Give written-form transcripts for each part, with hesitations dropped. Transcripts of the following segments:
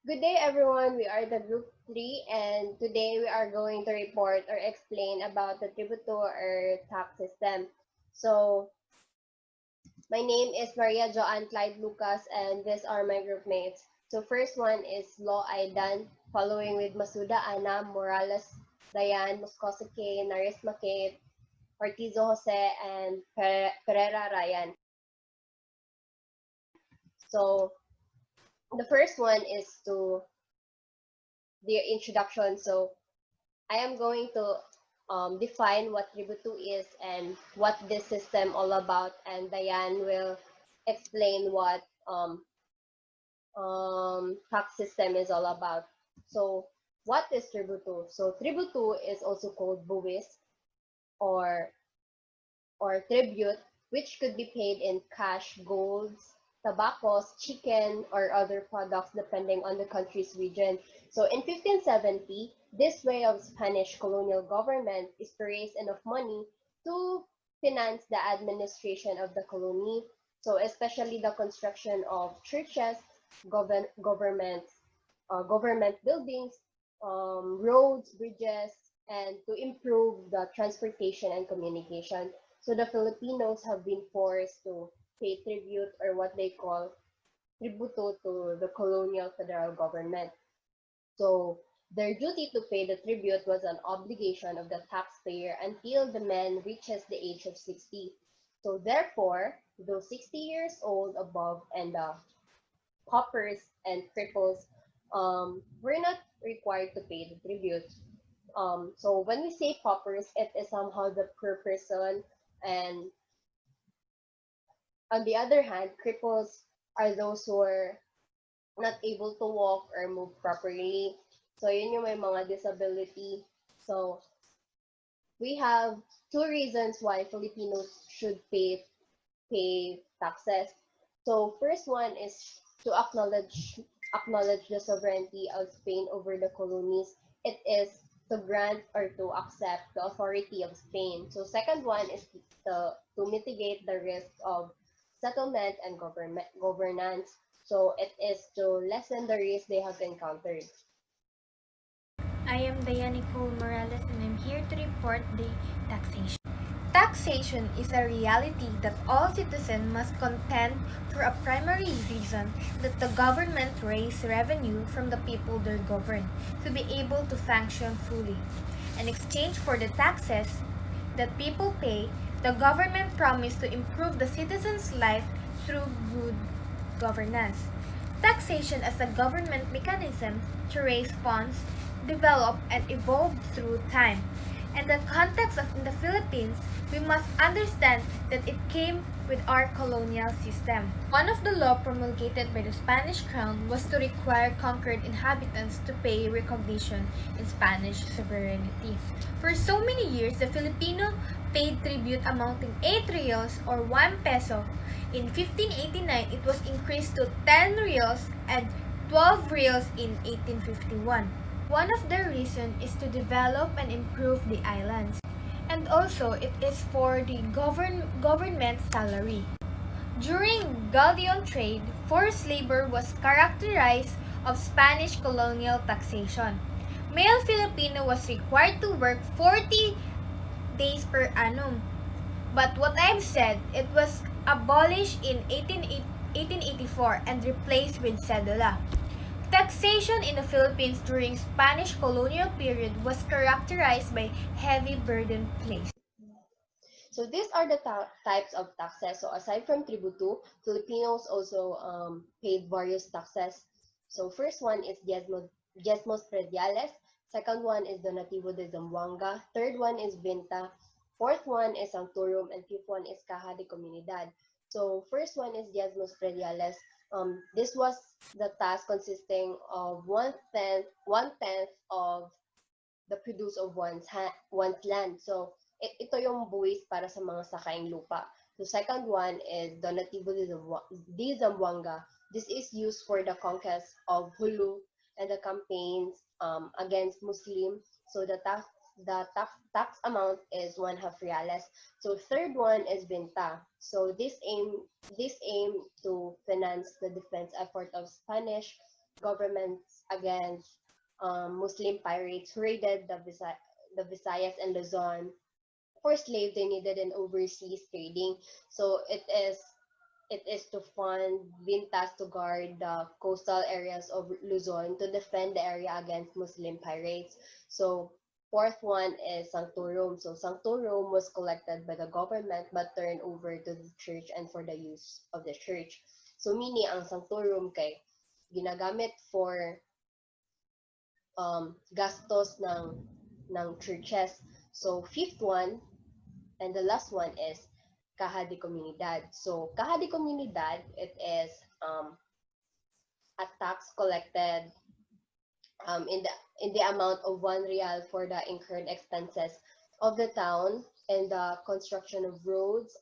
Good day, everyone. We are the Group 3, and today we are going to report or explain about the Tributo or tax system. So, my name is Maria Joanne Clyde Lucas, and these are my group mates. So, first one is Law Aidan, following with Masuda Ana, Morales Dayan, Moscoso K, Narisma Kate, Ortizo Jose, and Pereira Ryan. So, the first one is to the introduction. So, I am going to define what Tributo is and what this system all about, and Diane will explain what tax system is all about. So, what is Tributo? So, Tributo is also called buwis or tribute, which could be paid in cash, golds, tobaccos, chicken, or other products depending on the country's region. So in 1570, this way of Spanish colonial government is to raise enough money to finance the administration of the colony. So especially the construction of churches, government buildings, roads, bridges, and to improve the transportation and communication. So the Filipinos have been forced to pay tribute or what they call tributo to the colonial federal government. So their duty to pay the tribute was an obligation of the taxpayer until the man reaches the age of 60. So therefore, those 60 years old above and the paupers and cripples were not required to pay the tribute. So when we say paupers, it is somehow the poor person, and on the other hand, cripples are those who are not able to walk or move properly. So yun yung may mga disability. So we have two reasons why Filipinos should pay taxes. So first one is to acknowledge the sovereignty of Spain over the colonies. It is to grant or to accept the authority of Spain. So second one is to mitigate the risk of settlement and governance. So it is to lessen the risk they have encountered. I am Diane Nicole Morales and I'm here to report the taxation. Taxation is a reality that all citizens must contend for a primary reason that the government raise revenue from the people they govern to be able to function fully. In exchange for the taxes that people pay, the government promised to improve the citizens' life through good governance. Taxation as a government mechanism to raise funds developed and evolved through time. In the context of in the Philippines, we must understand that it came with our colonial system. One of the law promulgated by the Spanish crown was to require conquered inhabitants to pay recognition in Spanish sovereignty. For so many years, the Filipino paid tribute amounting 8 reals or 1 peso. In 1589, it was increased to 10 reals and 12 reals in 1851. One of the reasons is to develop and improve the islands. And also, it is for the government salary. During galleon trade, forced labor was characterized of Spanish colonial taxation. Male Filipino was required to work 40 days per annum. But what I've said, it was abolished in 1884 and replaced with cedula. Taxation in the Philippines during Spanish colonial period was characterized by heavy burden placed. So these are the types of taxes. So aside from tributo, Filipinos also paid various taxes. So first one is diezmos prediales. Second one is donativo de Zamboanga. Third one is venta. Fourth one is sanctorum. And fifth one is caja de comunidad. So first one is diezmos prediales. This was the tax consisting of one tenth of the produce of one's land. So, ito yung buwis para sa mga sakaing lupa. The second one is Donativo de Zamboanga. This is used for the conquest of Hulu and the campaigns against Muslims. So the tax amount is one half reales. So third one is Binta. So this aim to finance the defense effort of Spanish governments against Muslim pirates who raided the Visayas and Luzon. For slave, they needed an overseas trading. So it is to fund Vintas to guard the coastal areas of Luzon to defend the area against Muslim pirates. So fourth one is Sanctorum. So Sanctorum was collected by the government but turned over to the church and for the use of the church. So meaning ang Sanctorum kay ginagamit for gastos ng churches. So fifth one and the last one is Caja de Comunidad. So Caja de Comunidad, it is a tax collected in the amount of 1 real for the incurred expenses of the town and the construction of roads,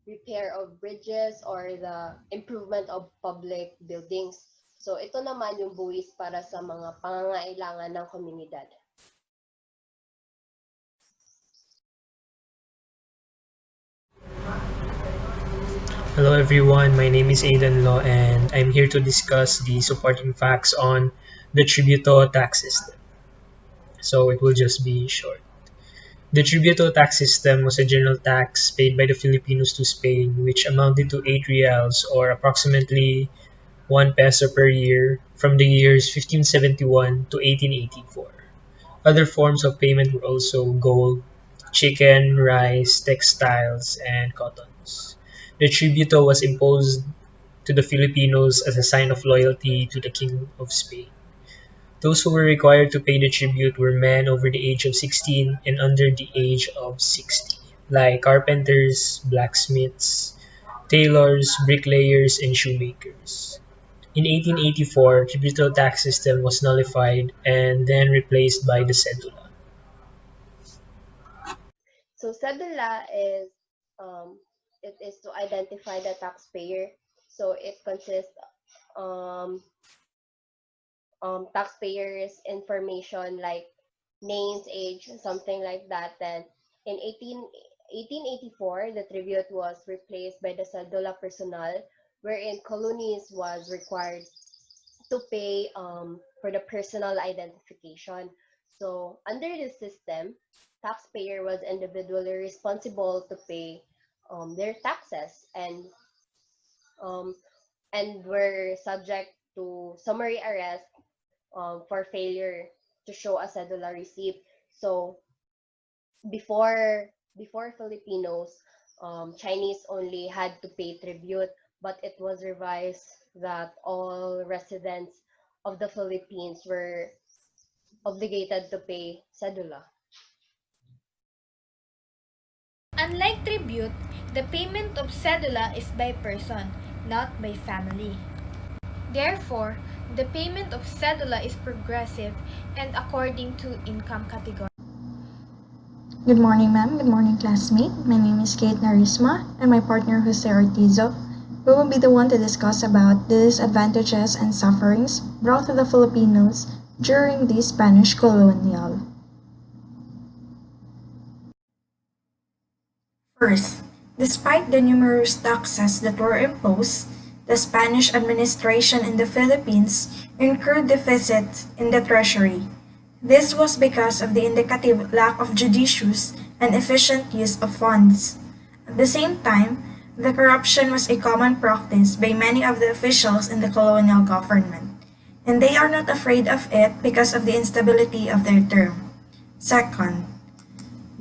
repair of bridges, or the improvement of public buildings. So ito naman yung buwis para sa mga pangangailangan ng komunidad. Hello everyone, my name is Aidan Law and I'm here to discuss the supporting facts on the Tributo Tax System. So it will just be short. The Tributo Tax System was a general tax paid by the Filipinos to Spain which amounted to 8 reals or approximately 1 peso per year from the years 1571 to 1884. Other forms of payment were also gold, chicken, rice, textiles, and cottons. The tributo was imposed to the Filipinos as a sign of loyalty to the King of Spain. Those who were required to pay the tribute were men over the age of 16 and under the age of 60, like carpenters, blacksmiths, tailors, bricklayers, and shoemakers. In 1884, tributo tax system was nullified and then replaced by the cedula. So cedula is it is to identify the taxpayer. So it consists um, taxpayers information like names, age, something like that. Then in 1884, the tribute was replaced by the cedula personal, wherein colonies was required to pay for the personal identification. So under this system, taxpayer was individually responsible to pay their taxes um, and were subject to summary arrest for failure to show a cedula receipt. So before Filipinos, Chinese only had to pay tribute, but it was revised that all residents of the Philippines were obligated to pay cedula. Unlike tribute, the payment of cedula is by person, not by family. Therefore, the payment of cedula is progressive and according to income category. Good morning, ma'am. Good morning, classmate. My name is Kate Narisma, and my partner Jose Ortizo. We will be the one to discuss about the disadvantages and sufferings brought to the Filipinos during the Spanish colonial. First, despite the numerous taxes that were imposed, the Spanish administration in the Philippines incurred deficits in the treasury. This was because of the indicative lack of judicious and efficient use of funds. At the same time, the corruption was a common practice by many of the officials in the colonial government, and they are not afraid of it because of the instability of their term. Second,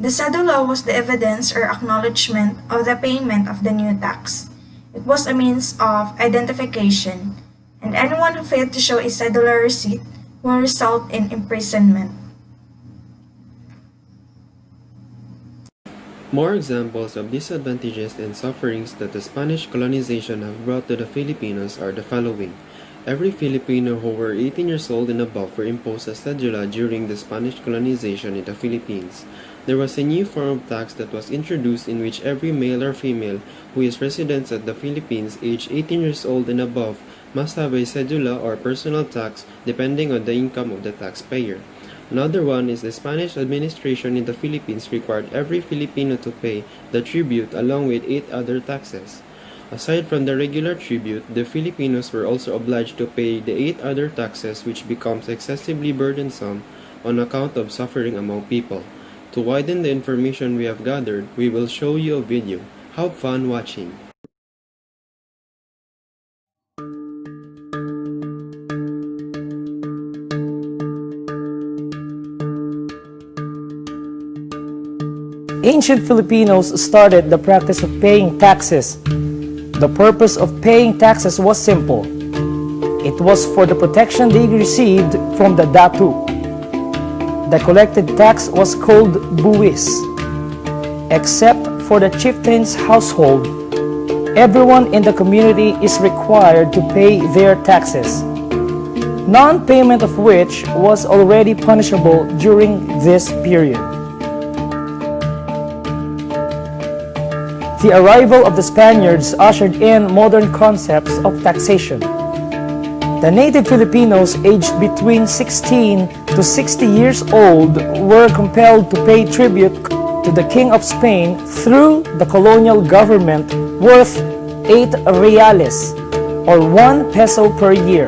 the cedula was the evidence or acknowledgement of the payment of the new tax. It was a means of identification, and anyone who failed to show a cedular receipt will result in imprisonment. More examples of disadvantages and sufferings that the Spanish colonization have brought to the Filipinos are the following. Every Filipino who were 18 years old and above were imposed a cedula during the Spanish colonization in the Philippines. There was a new form of tax that was introduced in which every male or female who is residents at the Philippines aged 18 years old and above must have a cedula or personal tax depending on the income of the taxpayer. Another one is the Spanish administration in the Philippines required every Filipino to pay the tribute along with 8 other taxes. Aside from the regular tribute, the Filipinos were also obliged to pay the 8 other taxes, which becomes excessively burdensome on account of suffering among people. To widen the information we have gathered, we will show you a video. Have fun watching! Ancient Filipinos started the practice of paying taxes. The purpose of paying taxes was simple. It was for the protection they received from the datu. The collected tax was called buwis. Except for the chieftain's household, everyone in the community is required to pay their taxes, non-payment of which was already punishable during this period. The arrival of the Spaniards ushered in modern concepts of taxation. The native Filipinos aged between 16 to 60 years old were compelled to pay tribute to the King of Spain through the colonial government worth 8 reales or 1 peso per year.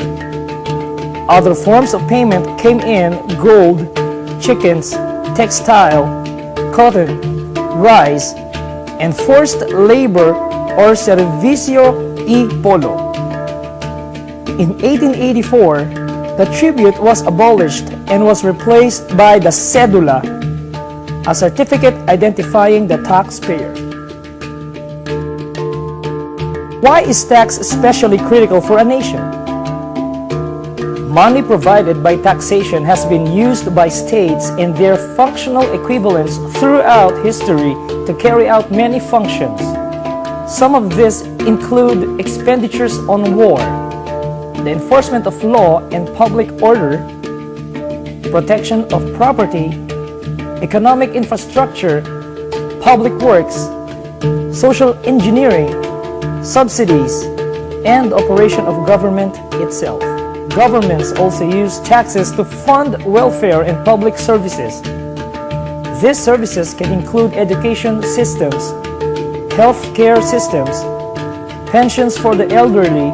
Other forms of payment came in gold, chickens, textile, cotton, rice, and forced labor or servicio y polo. In 1884, the tribute was abolished and was replaced by the cedula, a certificate identifying the taxpayer. Why is tax especially critical for a nation? Money provided by taxation has been used by states and their functional equivalents throughout history to carry out many functions. Some of these include expenditures on war, the enforcement of law and public order, protection of property, economic infrastructure, public works, social engineering, subsidies, and operation of government itself. Governments also use taxes to fund welfare and public services. These services can include education systems, healthcare systems, pensions for the elderly,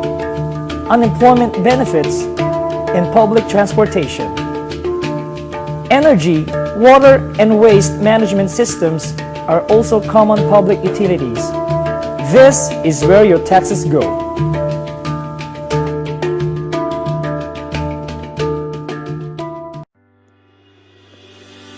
unemployment benefits, and public transportation. Energy, water, and waste management systems are also common public utilities. This is where your taxes go.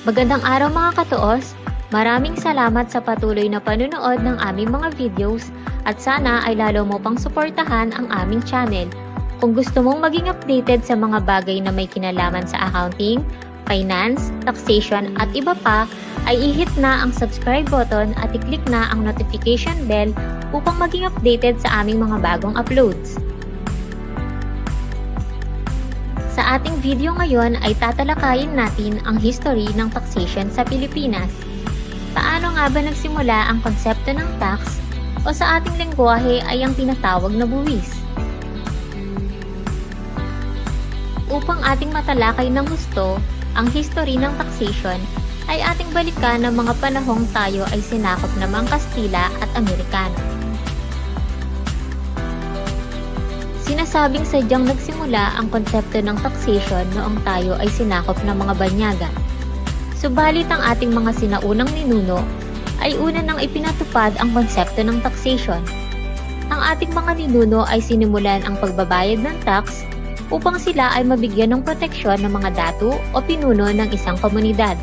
Magandang araw mga katuos! Maraming salamat sa patuloy na panunood ng aming mga videos at sana ay lalo mo pang suportahan ang aming channel. Kung gusto mong maging updated sa mga bagay na may kinalaman sa accounting, finance, taxation at iba pa, ay i-hit na ang subscribe button at i-click na ang notification bell upang maging updated sa aming mga bagong uploads. Sa ating video ngayon ay tatalakayin natin ang history ng taxation sa Pilipinas. Paano nga ba nagsimula ang konsepto ng tax o sa ating lengguwahe ay ang tinatawag na buwis? Upang ating matalakay ng husto ang history ng taxation, ay ating balikan ng mga panahong tayo ay sinakop ng mga Kastila at Amerikano. Sinasabing sadyang nagsimula ang konsepto ng taxation noong tayo ay sinakop ng mga banyagan. Subalit ang ating mga sinaunang ninuno ay una nang ipinatupad ang konsepto ng taxation. Ang ating mga ninuno ay sinimulan ang pagbabayad ng tax upang sila ay mabigyan ng proteksyon ng mga datu o pinuno ng isang komunidad.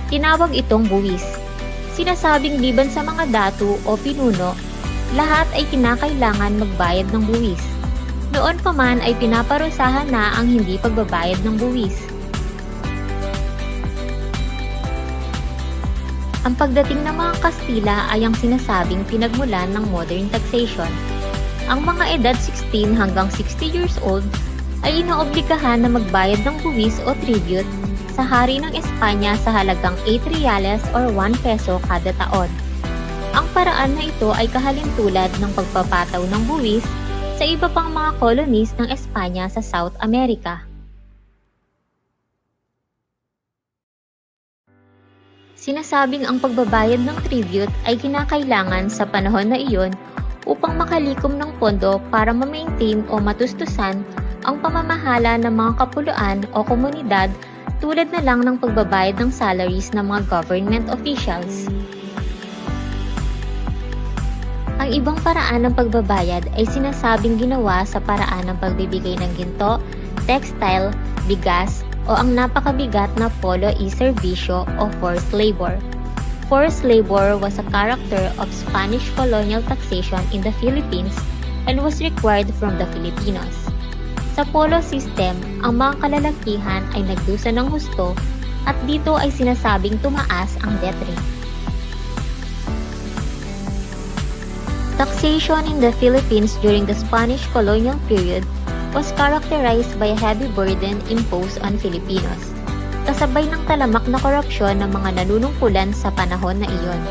Tinawag itong buwis. Sinasabing liban sa mga datu o pinuno, lahat ay kinakailangan magbayad ng buwis. Noon pa man ay pinaparusahan na ang hindi pagbabayad ng buwis. Ang pagdating ng mga Kastila ay ang sinasabing pinagmulan ng modern taxation. Ang mga edad 16 hanggang 60 years old ay inoobligahan na magbayad ng buwis o tribute sa hari ng Espanya sa halagang 8 reales or 1 peso kada taon. Ang paraan na ito ay kahalintulad ng pagpapataw ng buwis sa iba pang mga colonies ng Espanya sa South America. Sinasabing ang pagbabayad ng tribute ay kinakailangan sa panahon na iyon upang makalikom ng pondo para ma-maintain o matustusan ang pamamahala ng mga kapuluan o komunidad tulad na lang ng pagbabayad ng salaries ng mga government officials. Ang ibang paraan ng pagbabayad ay sinasabing ginawa sa paraan ng pagbibigay ng ginto, textile, bigas, o ang napakabigat na polo y serbisyo o forced labor. Forced labor was a character of Spanish colonial taxation in the Philippines and was required from the Filipinos. Sa polo system, ang mga kalalakihan ay nagdusa ng husto at dito ay sinasabing tumaas ang death rate. Taxation in the Philippines during the Spanish colonial period was characterized by a heavy burden imposed on Filipinos, kasabay ng talamak na korupsyon ng mga nanunungkulan sa panahon na iyon.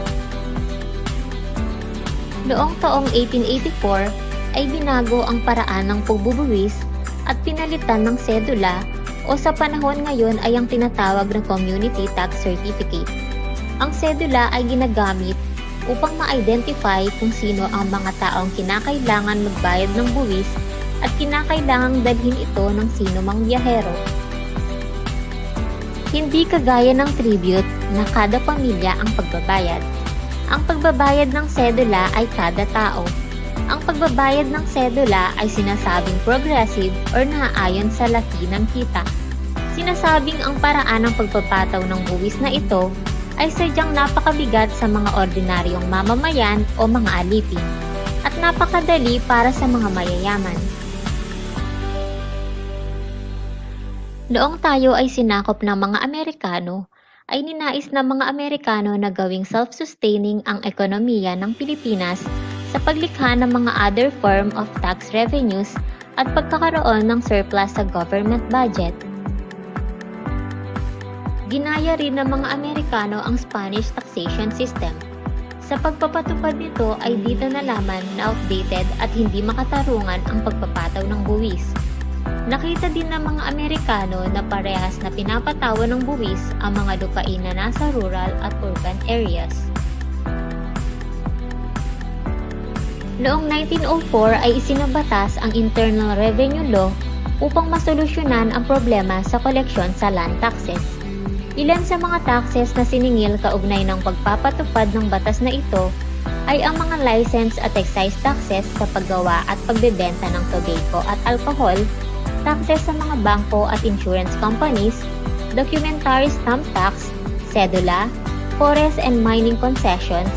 Noong taong 1884 ay binago ang paraan ng pagbubuwis at pinalitan ng sedula o sa panahon ngayon ay ang tinatawag na Community Tax Certificate. Ang sedula ay ginagamit upang ma-identify kung sino ang mga taong kinakailangan magbayad ng buwis at kinakailangang dalhin ito ng sino mang biyahero. Hindi kagaya ng tribute na kada pamilya ang pagbabayad. Ang pagbabayad ng sedula ay kada tao. Ang pagbabayad ng sedula ay sinasabing progressive or naaayon sa laki ng kita. Sinasabing ang paraan ng pagpapataw ng buwis na ito ay sadyang napakabigat sa mga ordinaryong mamamayan o mga alipin at napakadali para sa mga mayayaman. Noong tayo ay sinakop ng mga Amerikano, ay ninais ng mga Amerikano na gawing self-sustaining ang ekonomiya ng Pilipinas sa paglikha ng mga other form of tax revenues at pagkakaroon ng surplus sa government budget. Ginaya rin ng mga Amerikano ang Spanish taxation system. Sa pagpapatupad nito ay dito nalaman na outdated at hindi makatarungan ang pagpapataw ng buwis. Nakita din ng mga Amerikano na parehas na pinapatawa ng buwis ang mga lupain na nasa rural at urban areas. Noong 1904 ay isinabatas ang Internal Revenue Law upang masolusyonan ang problema sa koleksyon sa land taxes. Ilan sa mga taxes na siningil kaugnay ng pagpapatupad ng batas na ito ay ang mga license at excise taxes sa paggawa at pagbebenta ng tobacco at alcohol, taxes sa mga bangko at insurance companies, documentary stamp tax, sedula, forest and mining concessions,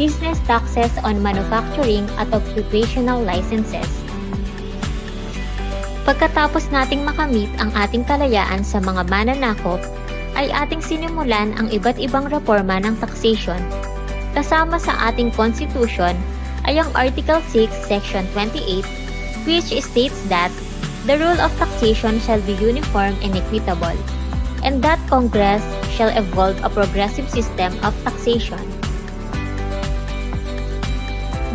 business taxes on manufacturing at occupational licenses. Pagkatapos nating makamit ang ating kalayaan sa mga mananakop, ay ating sinimulan ang iba't ibang reforma ng taxation. Kasama sa ating Constitution ay ang Article 6, Section 28, which states that the rule of taxation shall be uniform and equitable, and that Congress shall evolve a progressive system of taxation.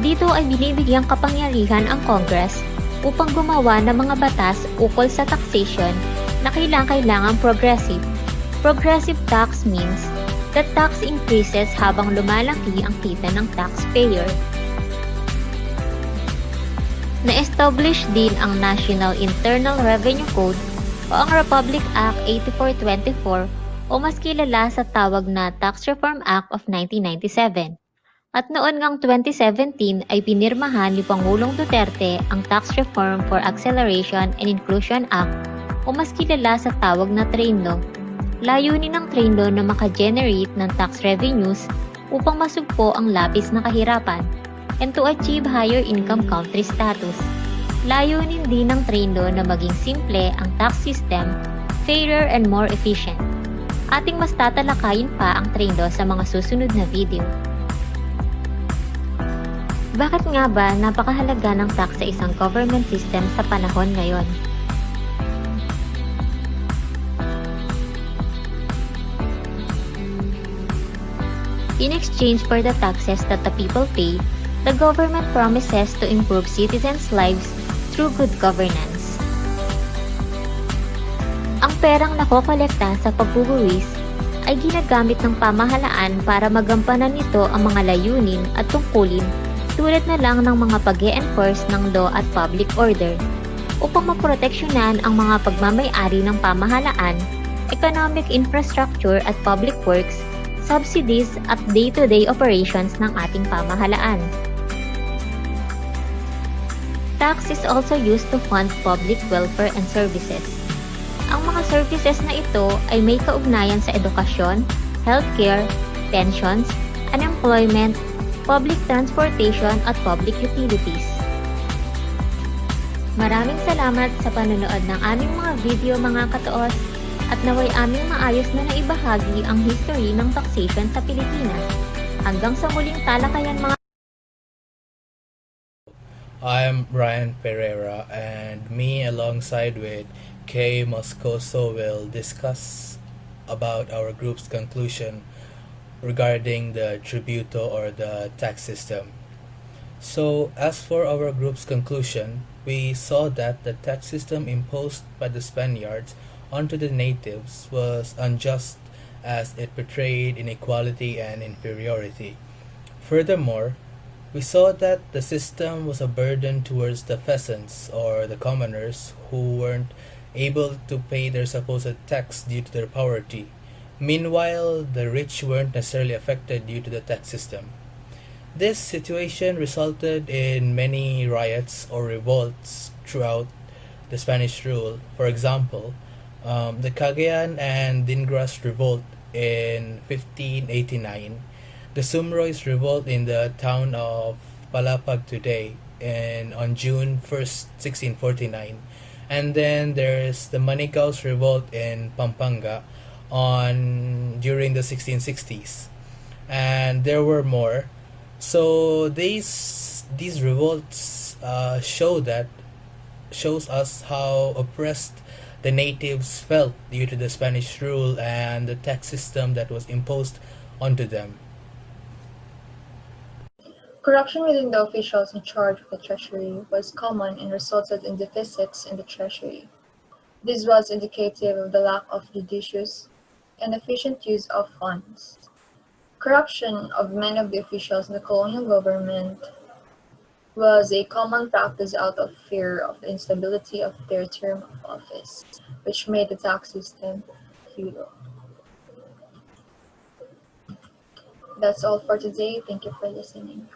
Dito ay binibigyang kapangyarihan ang Congress upang gumawa ng mga batas ukol sa taxation na kailangang progressive. Progressive tax means that tax increases habang lumalaki ang kita ng taxpayer. Na-establish din ang National Internal Revenue Code o ang Republic Act 8424 o mas kilala sa tawag na Tax Reform Act of 1997. At noon ngang 2017 ay pinirmahan ni Pangulong Duterte ang Tax Reform for Acceleration and Inclusion Act o mas kilala sa tawag na TRAIN Law. Layunin ng TRAIN Law na maka-generate ng tax revenues upang masugpo ang labis na kahirapan and to achieve higher income country status. Layunin din ng TRAIN Law na maging simple ang tax system, fairer and more efficient. Ating mas tatalakayin pa ang TRAIN Law sa mga susunod na video. Bakit nga ba napakahalaga ng tax sa isang government system sa panahon ngayon? In exchange for the taxes that the people pay, the government promises to improve citizens' lives through good governance. Ang perang nakokolekta sa pagbubuwis ay ginagamit ng pamahalaan para magampanan nito ang mga layunin at tungkulin tulad na lang ng mga pag-e-enforce ng law at public order upang maproteksyonan ang mga pagmamay-ari ng pamahalaan, economic infrastructure at public works, subsidies at day-to-day operations ng ating pamahalaan. Tax is also used to fund public welfare and services. Ang mga services na ito ay may kaugnayan sa edukasyon, healthcare, pensions, unemployment, public transportation at public utilities. Maraming salamat sa panonood ng aming mga video mga katoos at naway aming maayos na naibahagi ang history ng taxation sa Pilipinas. Hanggang sa muling talakayan mga I'm Ryan Pereira, and me alongside with Kay Moscoso will discuss about our group's conclusion regarding the tributo or the tax system. So, as for our group's conclusion, we saw that the tax system imposed by the Spaniards onto the natives was unjust as it portrayed inequality and inferiority. Furthermore, we saw that the system was a burden towards the peasants or the commoners who weren't able to pay their supposed tax due to their poverty. Meanwhile, the rich weren't necessarily affected due to the tax system. This situation resulted in many riots or revolts throughout the Spanish rule. For example, the Cagayan and Dingras revolt in 1589, the Sumroys revolt in the town of Palapag today on June 1st, 1649, and then there's the Manigaos revolt in Pampanga during the 1660s, and there were more. So these revolts shows us how oppressed the natives felt due to the Spanish rule and the tax system that was imposed onto them. Corruption within the officials in charge of the treasury was common and resulted in deficits in the treasury. This was indicative of the lack of judicious and efficient use of funds. Corruption of many of the officials in the colonial government was a common practice out of fear of the instability of their term of office, which made the tax system feudal. That's all for today. Thank you for listening.